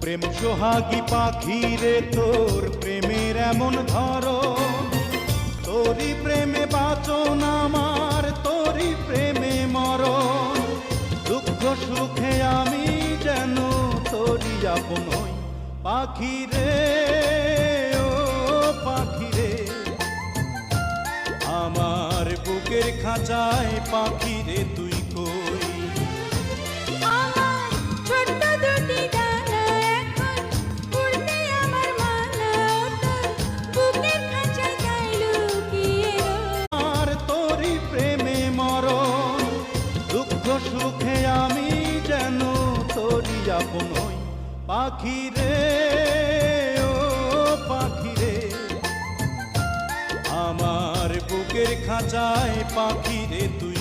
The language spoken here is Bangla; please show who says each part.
Speaker 1: প্রেম সোহাগী পাখি রে তোর প্রেমের এমন ধরন, তোরই প্রেমে বাঁচন আমার, তোরই প্রেমে মরণ। দুঃখ সুখে আমি যেন তোরই আপন হই। পাখি রে ও পাখি রে, আমার বুকের খাঁচায় পাখি রে তুই কই?
Speaker 2: আমার ছোট্ট দুটি ডানা এখন উড়তে আমার মানা, তোর বুকের খাঁচায় তাই লুকিয়ে রই।
Speaker 1: আর তোরই প্রেমে মরণ, দুঃখ সুখে আমি যেন তোরই আপন হই। পাখি রে ও পাখি রে, আমার বুকের খাঁচায় পাখি রে তুই